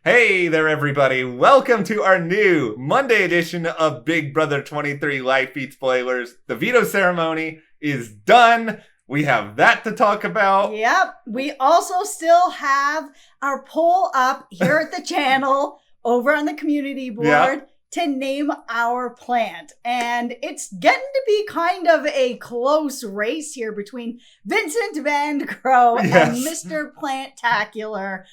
Hey there, everybody. Welcome to our new Monday edition of Big Brother 23 Live Feed Spoilers. The Veto Ceremony is done. We have that to talk about. Yep. We also still have our poll up here at the channel over on the community board to name our plant. And it's getting to be kind of a close race here between Vincent Van Gogh and Mr. Plantacular.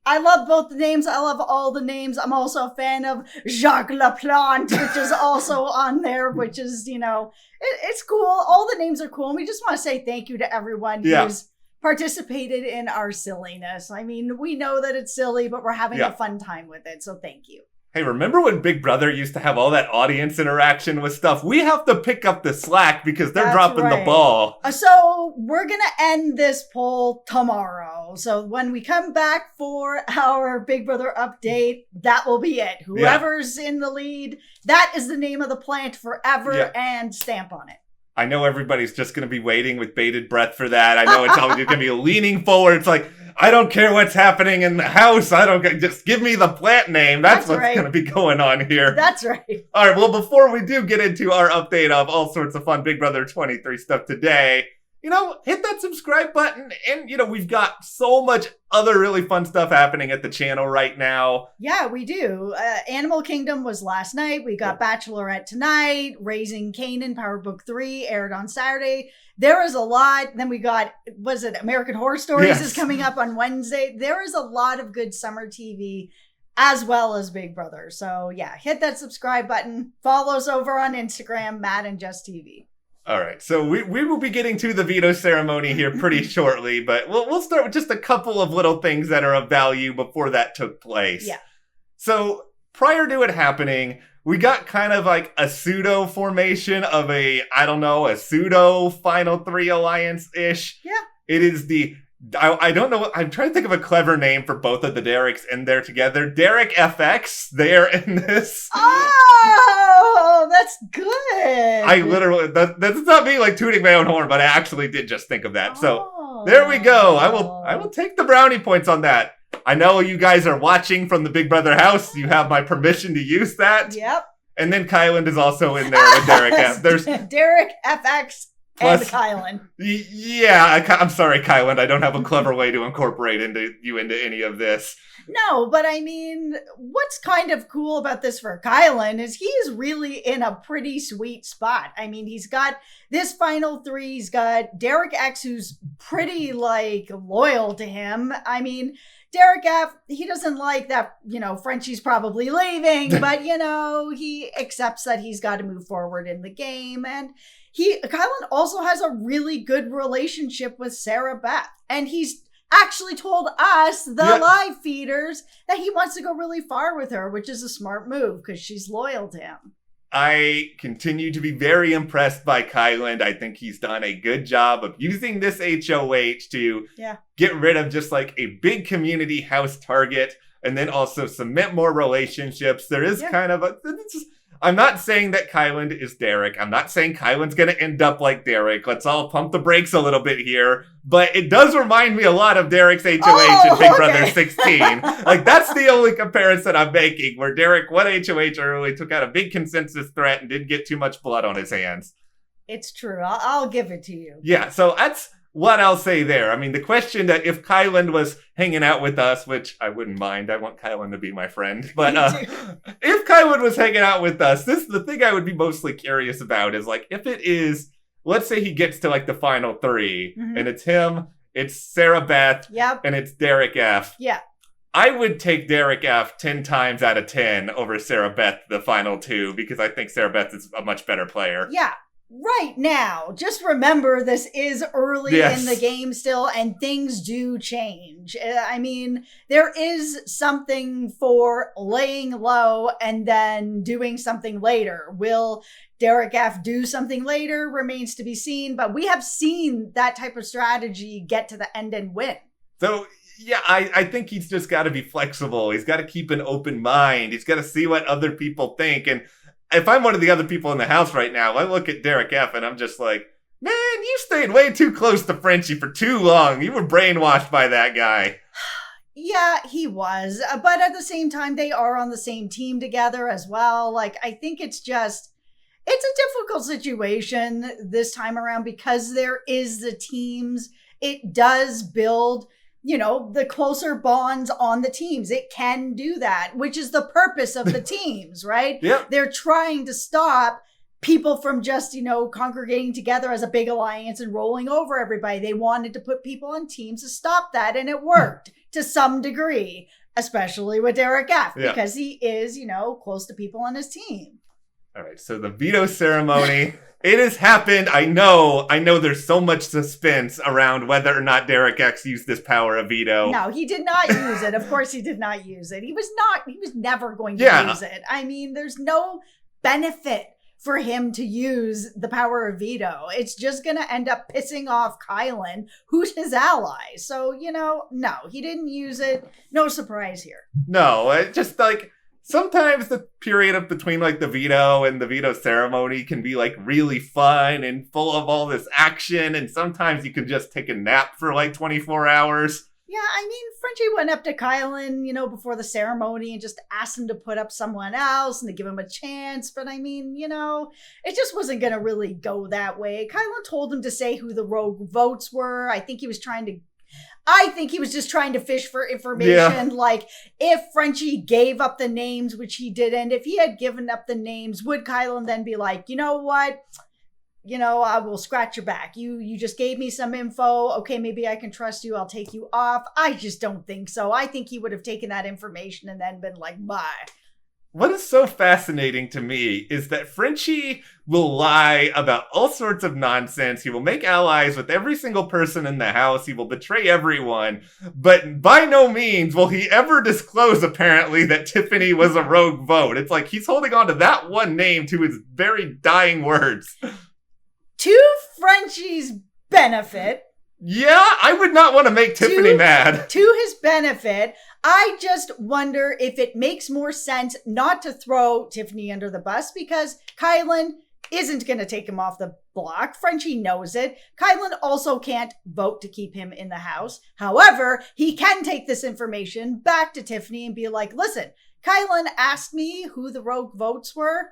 I love both the names. I love all the names. I'm also a fan of Jacques Laplante, which is also on there, which is, it's cool. All the names are cool. And we just want to say thank you to everyone who's participated in our silliness. I mean, we know that it's silly, but we're having a fun time with it. So thank you. Hey, remember when Big Brother used to have all that audience interaction with stuff? We have to pick up the slack because they're dropping the ball. So we're going to end this poll tomorrow. So when we come back for our Big Brother update, that will be it. Whoever's in the lead, that is the name of the plant forever and stamp on it. I know everybody's just going to be waiting with bated breath for that. I know it's always going to be leaning forward. It's like, I don't care what's happening in the house. Just give me the plant name. That's what's going to be going on here. That's right. All right. Well, before we do get into our update of all sorts of fun Big Brother 23 stuff today, hit that subscribe button. And, we've got so much other really fun stuff happening at the channel right now. Yeah, we do. Animal Kingdom was last night. We got Bachelorette tonight. Raising Kanan, Power Book 3 aired on Saturday. There is a lot. Then we got, American Horror Stories is coming up on Wednesday. There is a lot of good summer TV as well as Big Brother. So yeah, hit that subscribe button. Follow us over on Instagram, Matt and Jess TV. All right, so we will be getting to the Veto Ceremony here pretty shortly, but we'll start with just a couple of little things that are of value before that took place. Yeah. So prior to it happening, we got kind of like a pseudo formation of a pseudo Final Three Alliance-ish. Yeah. It is I don't know, I'm trying to think of a clever name for both of the Dereks in there together. Derek FX, they're in this. Oh, that's good. I literally, that's not me like tooting my own horn, but I actually did just think of that. So there we go. I will take the brownie points on that. I know you guys are watching from the Big Brother house. You have my permission to use that. Yep. And then Kyland is also in there with Derek F. There's Derek FX and Kyland. Yeah, I'm sorry, Kyland. I don't have a clever way to incorporate you into any of this. No, but I mean, what's kind of cool about this for Kyland is he's really in a pretty sweet spot. I mean, he's got this Final Three. He's got Derek X, who's pretty, loyal to him. I mean, Derek F, he doesn't like that, Frenchie's probably leaving, but, he accepts that he's got to move forward in the game. And Kyland also has a really good relationship with Sarah Beth. And he's actually told us, the live feeders, that he wants to go really far with her, which is a smart move because she's loyal to him. I continue to be very impressed by Kyland. I think he's done a good job of using this HOH to get rid of just like a big community house target and then also cement more relationships. There is kind of I'm not saying that Kyland is Derek. I'm not saying Kyland's going to end up like Derek. Let's all pump the brakes a little bit here. But it does remind me a lot of Derek's HOH in Big Brother 16. That's the only comparison I'm making, where Derek won HOH early, took out a big consensus threat, and didn't get too much blood on his hands. It's true. I'll give it to you. Yeah, so that's what I'll say there. I mean, the question that if Kyland was hanging out with us, which I wouldn't mind, I want Kyland to be my friend, but if Kyland was hanging out with us, the thing I would be mostly curious about is if it is, let's say he gets to the Final Three, and it's him, it's Sarah Beth, and it's Derek F. Yeah. I would take Derek F 10 times out of 10 over Sarah Beth, the Final Two, because I think Sarah Beth is a much better player. Yeah. Right now, just remember this is early in the game still, and things do change. I mean, there is something for laying low and then doing something later. Will Derek F do something later? Remains to be seen, but we have seen that type of strategy get to the end and win. So, yeah, I think he's just got to be flexible. He's got to keep an open mind. He's got to see what other people think. And if I'm one of the other people in the house right now, I look at Derek F and I'm just like, man, you stayed way too close to Frenchie for too long. You were brainwashed by that guy. Yeah, he was. But at the same time, they are on the same team together as well. Like, I think it's a difficult situation this time around because there is the teams. It does build, the closer bonds on the teams. It can do that, which is the purpose of the teams, right? Yep. They're trying to stop people from just, congregating together as a big alliance and rolling over everybody. They wanted to put people on teams to stop that, and it worked to some degree, especially with Derek F, because he is, close to people on his team. All right, so the veto ceremony, it has happened. I know there's so much suspense around whether or not Derek X used this power of veto. No, he did not use it. Of course he did not use it. He was never going to use it. I mean, there's no benefit for him to use the power of veto. It's just going to end up pissing off Kylan, who's his ally. So, no, he didn't use it. No surprise here. No, it just sometimes the period between the veto and the veto ceremony can be really fun and full of all this action. And sometimes you can just take a nap for 24 hours. Yeah, I mean, Frenchie went up to Kylan, before the ceremony and just asked him to put up someone else and to give him a chance. But I mean, it just wasn't going to really go that way. Kylan told him to say who the rogue votes were. I think he was just trying to fish for information. Yeah. If Frenchie gave up the names, which he didn't, if he had given up the names, would Kylan then be like, you know what? I will scratch your back. You just gave me some info. Okay, maybe I can trust you. I'll take you off. I just don't think so. I think he would have taken that information and then been like, bye. What is so fascinating to me is that Frenchie will lie about all sorts of nonsense. He will make allies with every single person in the house. He will betray everyone. But by no means will he ever disclose, apparently, that Tiffany was a rogue vote. It's like he's holding on to that one name to his very dying words. To Frenchie's benefit. Yeah, I would not want to make Tiffany mad. To his benefit, I just wonder if it makes more sense not to throw Tiffany under the bus because Kylan isn't going to take him off the block. Frenchie knows it. Kylan also can't vote to keep him in the house. However, he can take this information back to Tiffany and be like, listen, Kylan asked me who the rogue votes were,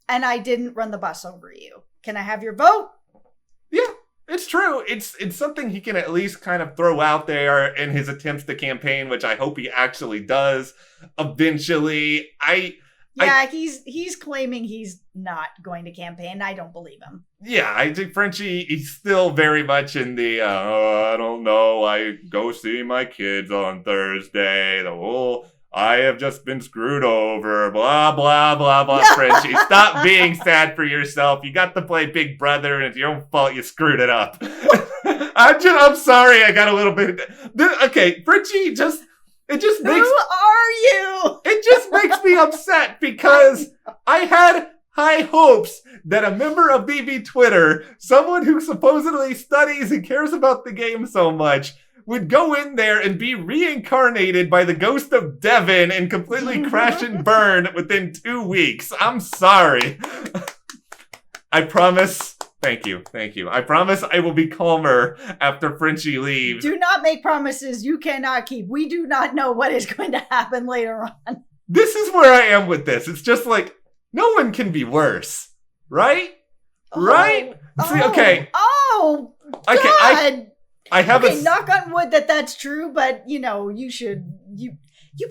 and I didn't run the bus over you. Can I have your vote? Yeah, it's true. It's something he can at least kind of throw out there in his attempts to campaign, which I hope he actually does eventually. He's claiming he's not going to campaign. I don't believe him. Yeah, I think Frenchie, he's still very much in the, I don't know, I go see my kids on Thursday, the whole... I have just been screwed over, blah, blah, blah, blah, Frenchie. Stop being sad for yourself. You got to play Big Brother, and it's your own fault you screwed it up. I'm sorry, I got a little bit... Okay, Frenchie, it just makes... Who are you? It just makes me upset, because I had high hopes that a member of BB Twitter, someone who supposedly studies and cares about the game so much, would go in there and be reincarnated by the ghost of Devin and completely crash and burn within 2 weeks. I'm sorry. I promise. Thank you. I promise I will be calmer after Frenchie leaves. Do not make promises you cannot keep. We do not know what is going to happen later on. This is where I am with this. It's just no one can be worse. Right? Right? See, okay. Oh, God. Okay, I have knock on wood that's true, but you've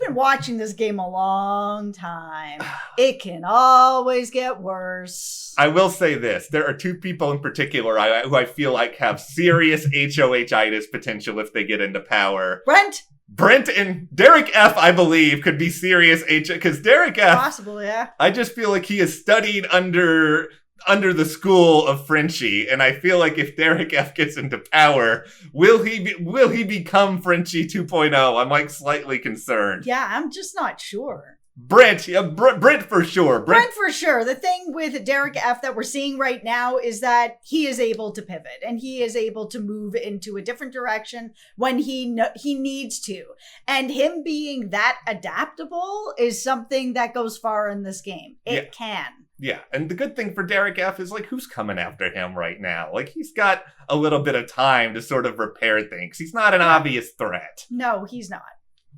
been watching this game a long time. It can always get worse. I will say this. There are two people in particular who I feel like have serious HOH-itis potential if they get into power. Brent and Derek F, I believe, could be serious because Derek F... Possible, yeah. I just feel like he has studied under the school of Frenchie, and I feel like if Derek F gets into power, will he become Frenchie 2.0? I'm slightly concerned. Yeah, I'm just not sure. Brent for sure. Brent for sure. The thing with Derek F that we're seeing right now is that he is able to pivot and he is able to move into a different direction when he needs to. And him being that adaptable is something that goes far in this game. It can. Yeah, and the good thing for Derek F is who's coming after him right now? He's got a little bit of time to sort of repair things. He's not an obvious threat. No, he's not.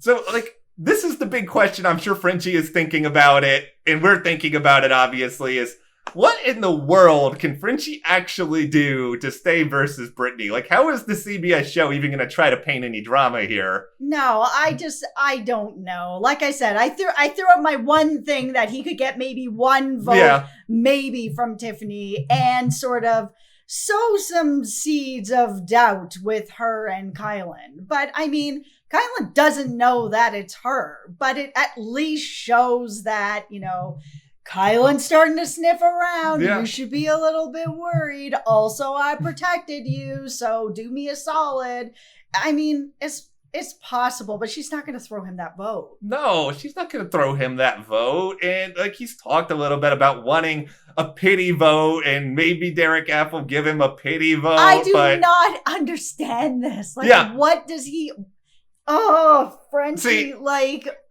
So, like, this is the big question. I'm sure Frenchie is thinking about it, and we're thinking about it, obviously, is what in the world can Frenchie actually do to stay versus Brittany? Like, how is the CBS show even going to try to paint any drama here? No, I don't know. Like I said, I threw up my one thing that he could get maybe one vote, maybe from Tiffany, and sort of sow some seeds of doubt with her and Kylan. But I mean, Kylan doesn't know that it's her, but it at least shows that, Kylan's starting to sniff around. Yeah. You should be a little bit worried. Also, I protected you, so do me a solid. I mean, it's possible, but she's not going to throw him that vote. No, she's not going to throw him that vote. And like he's talked a little bit about wanting a pity vote, and maybe Derek F will give him a pity vote. I do not understand this. Like, what does he... Oh, Frenchie,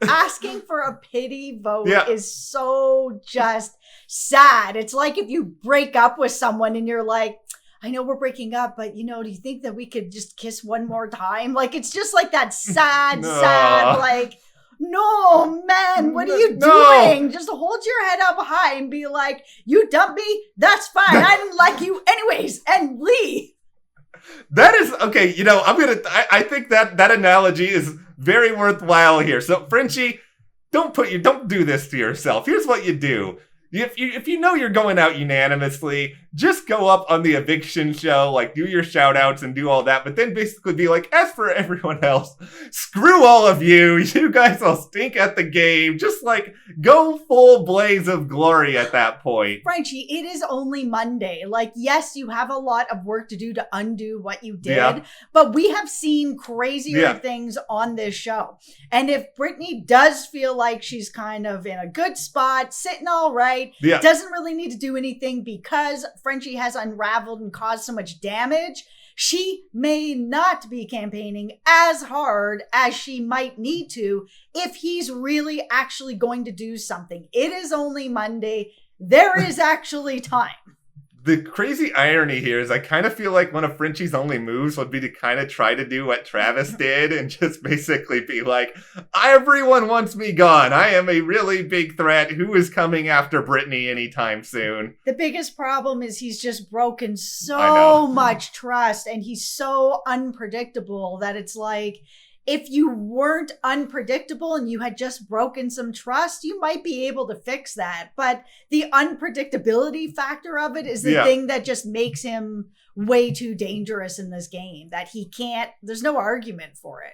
asking for a pity vote is so just sad. It's like if you break up with someone and you're like, I know we're breaking up, but do you think that we could just kiss one more time? Like, it's just like that sad, like, no, man, what are you doing? Just hold your head up high and be like, you dumped me? That's fine. I didn't like you anyways, and leave. That is okay. I think that analogy is very worthwhile here. So, Frenchie, don't do this to yourself. Here's what you do. If you know you're going out unanimously, just go up on the eviction show, like do your shout outs and do all that, but then basically be like, as for everyone else, screw all of you. You guys all stink at the game. Just like go full blaze of glory at that point. Frenchie, it is only Monday. Like, yes, you have a lot of work to do to undo what you did, but we have seen crazier things on this show. And if Brittany does feel like she's kind of in a good spot, sitting all right, doesn't really need to do anything because Frenchie has unraveled and caused so much damage, she may not be campaigning as hard as she might need to if he's really actually going to do something. It is only Monday. There is actually time. The crazy irony here is I kind of feel like one of Frenchie's only moves would be to kind of try to do what Travis did and just basically be like, everyone wants me gone. I am a really big threat. Who is coming after Brittany anytime soon? The biggest problem is he's just broken so much trust, and he's so unpredictable that it's like, if you weren't unpredictable and you had just broken some trust, you might be able to fix that. But the unpredictability factor of it is the thing that just makes him way too dangerous in this game, that he can't, there's no argument for it.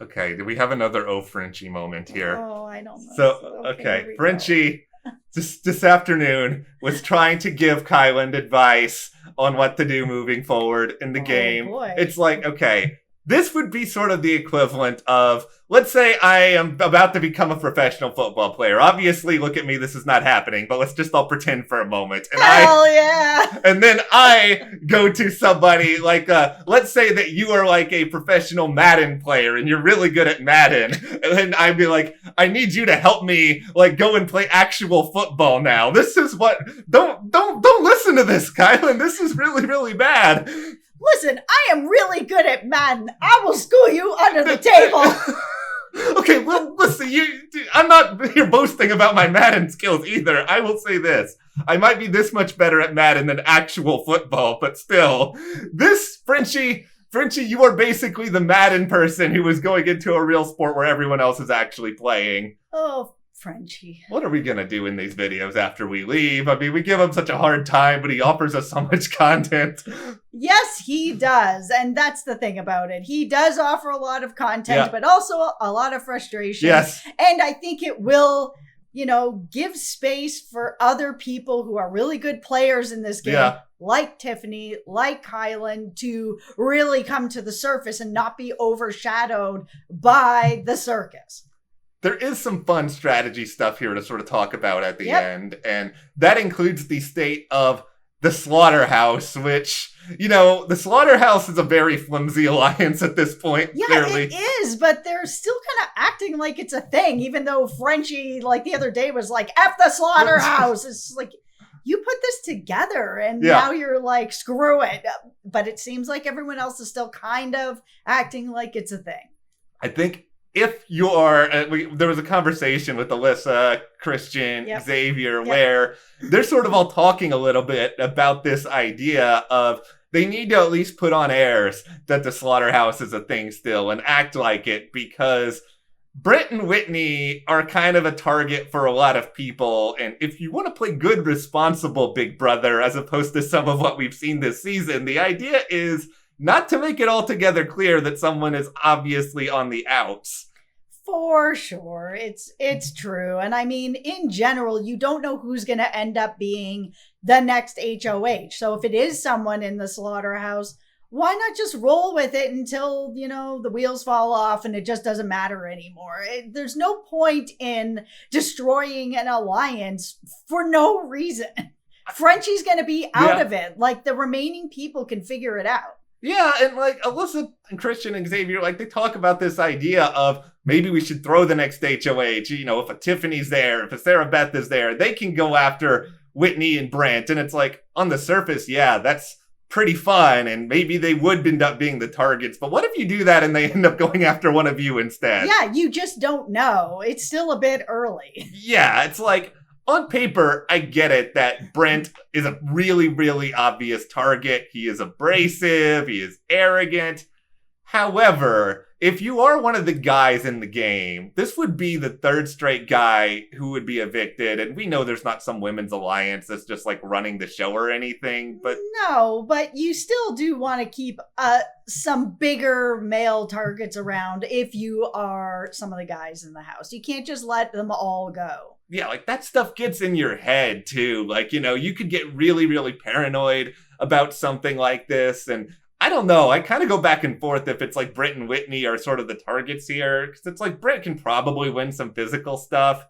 Okay, do we have another Frenchie moment here? Oh, I don't know. So, okay, Frenchie this afternoon was trying to give Kylan advice on what to do moving forward in the game. Boy. It's like, okay, this would be sort of the equivalent of, let's say I am about to become a professional football player. Obviously, look at me, this is not happening, but let's just all pretend for a moment. And And then I go to somebody like, let's say that you are like a professional Madden player and you're really good at Madden. And then I'd be like, I need you to help me like go and play actual football now. This is what, don't listen to this, Kylan. This is really, really bad. Listen, I am really good at Madden. I will school you under the table. Okay, well, listen, I'm not here boasting about my Madden skills either. I will say this. I might be this much better at Madden than actual football, but still. This, Frenchie, you are basically the Madden person who is going into a real sport where everyone else is actually playing. Oh, Frenchie. What are we going to do in these videos after we leave? I mean, we give him such a hard time, but he offers us so much content. Yes, he does. And that's the thing about it. He does offer a lot of content, but also a lot of frustration. Yes. And I think it will, give space for other people who are really good players in this game, like Tiffany, like Kylan, to really come to the surface and not be overshadowed by the circus. There is some fun strategy stuff here to sort of talk about at the end, and that includes the state of the Slaughterhouse, which, the Slaughterhouse is a very flimsy alliance at this point, clearly. It is, but they're still kind of acting like it's a thing, even though Frenchie, like the other day, was like, F the Slaughterhouse! It's like, you put this together, and now you're like, screw it. But it seems like everyone else is still kind of acting like it's a thing. I think if you are, there was a conversation with Alyssa, Christian, Xavier, where they're sort of all talking a little bit about this idea of they need to at least put on airs that the slaughterhouse is a thing still and act like it, because Brent and Whitney are kind of a target for a lot of people. And if you want to play good, responsible Big Brother, as opposed to some of what we've seen this season, the idea is not to make it altogether clear that someone is obviously on the outs. For sure. It's true. And I mean, in general, you don't know who's going to end up being the next HOH. So if it is someone in the slaughterhouse, why not just roll with it until, the wheels fall off and it just doesn't matter anymore? There's no point in destroying an alliance for no reason. Frenchie's going to be out of it. Like, the remaining people can figure it out. Yeah, and Alyssa and Christian and Xavier, they talk about this idea of maybe we should throw the next HOH. If a Tiffany's there, if a Sarah Beth is there, they can go after Whitney and Brent. And it's on the surface, yeah, that's pretty fun. And maybe they would end up being the targets. But what if you do that and they end up going after one of you instead? Yeah, you just don't know. It's still a bit early. Yeah, it's on paper, I get it that Brent is a really, really obvious target. He is abrasive. He is arrogant. However, if you are one of the guys in the game, this would be the third straight guy who would be evicted. And we know there's not some women's alliance that's just running the show or anything. But no, but you still do want to keep some bigger male targets around if you are some of the guys in the house. You can't just let them all go. Yeah, that stuff gets in your head too. You could get really, really paranoid about something like this. And I don't know. I kind of go back and forth if it's Brent and Whitney are sort of the targets here. Because it's Brent can probably win some physical stuff.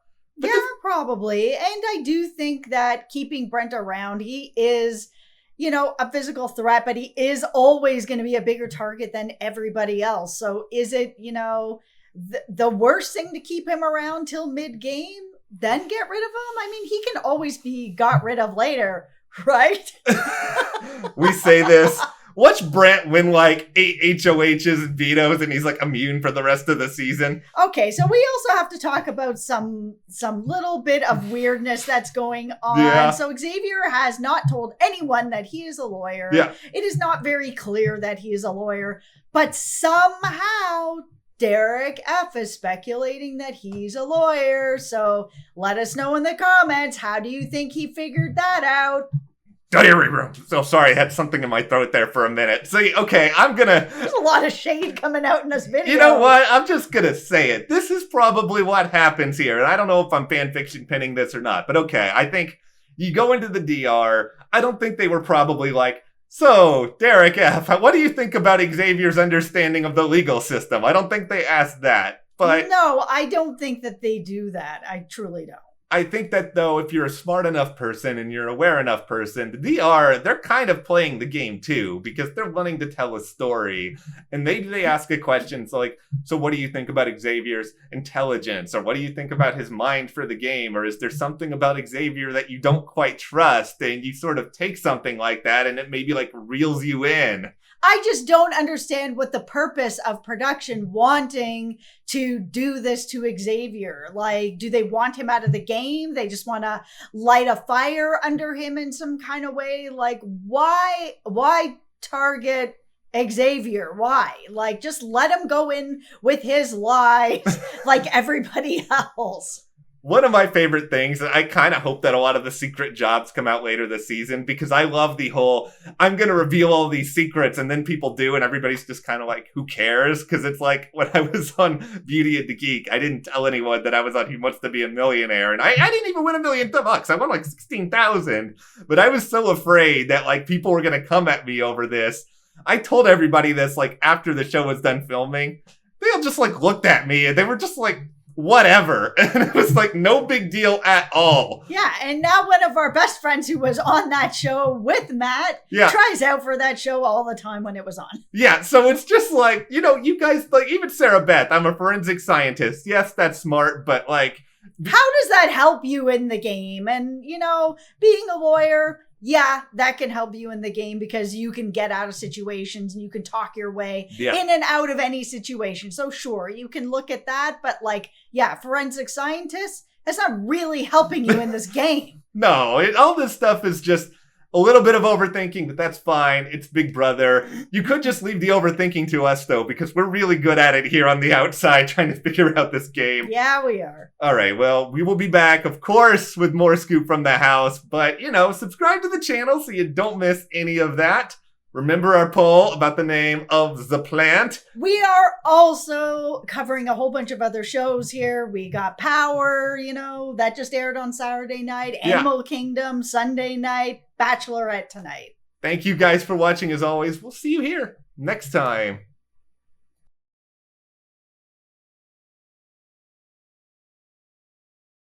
Probably. And I do think that keeping Brent around, he is, a physical threat, but he is always going to be a bigger target than everybody else. So is it, the worst thing to keep him around till mid-game? Then get rid of him? I mean, he can always be got rid of later, right? We say this. Watch Brent win 8 HOHs and vetoes and he's immune for the rest of the season. Okay, so we also have to talk about some little bit of weirdness that's going on. Yeah. So Xavier has not told anyone that he is a lawyer. Yeah. It is not very clear that he is a lawyer, but somehow Derek F is speculating that he's a lawyer. So let us know in the comments. How do you think he figured that out? Diary room. So sorry, I had something in my throat there for a minute. See, okay, There's a lot of shade coming out in this video. You know what? I'm just gonna say it. This is probably what happens here. And I don't know if I'm fanfiction pinning this or not. But okay, I think you go into the DR. I don't think they were probably so, Derek F., what do you think about Xavier's understanding of the legal system? I don't think they asked that, but... No, I don't think that they do that. I truly don't. I think that, though, if you're a smart enough person and you're aware enough person, the DR, they're kind of playing the game, too, because they're wanting to tell a story. And maybe they ask a question, so what do you think about Xavier's intelligence? Or what do you think about his mind for the game? Or is there something about Xavier that you don't quite trust? And you sort of take something like that and it maybe reels you in. I just don't understand what the purpose of production wanting to do this to Xavier. Do they want him out of the game? They just want to light a fire under him in some kind of way? Why target Xavier? Why? Just let him go in with his lies like everybody else. One of my favorite things, and I kind of hope that a lot of the secret jobs come out later this season, because I love the whole, I'm going to reveal all these secrets, and then people do, and everybody's just kind of who cares? Because it's when I was on Beauty and the Geek, I didn't tell anyone that I was on Who Wants to Be a Millionaire, and I didn't even win $1 million. I won 16,000, but I was so afraid that people were going to come at me over this. I told everybody this, after the show was done filming. They all just, looked at me, and they were just whatever. And it was no big deal at all. Yeah, and now one of our best friends who was on that show with Matt tries out for that show all the time when it was on. Yeah, so it's just you guys, even Sarah Beth, I'm a forensic scientist. Yes, that's smart, but how does that help you in the game? And, being a lawyer, yeah, that can help you in the game because you can get out of situations and you can talk your way in and out of any situation. So sure, you can look at that, but like, yeah, forensic scientists, that's not really helping you in this game. No, all this stuff is just a little bit of overthinking, but that's fine. It's Big Brother. You could just leave the overthinking to us, though, because we're really good at it here on the outside trying to figure out this game. Yeah, we are. All right, well, we will be back, of course, with more Scoop from the House, but, subscribe to the channel so you don't miss any of that. Remember our poll about the name of the plant? We are also covering a whole bunch of other shows here. We got Power, that just aired on Saturday night. Animal Kingdom, Sunday night. Bachelorette tonight. Thank you guys for watching as always. We'll see you here next time.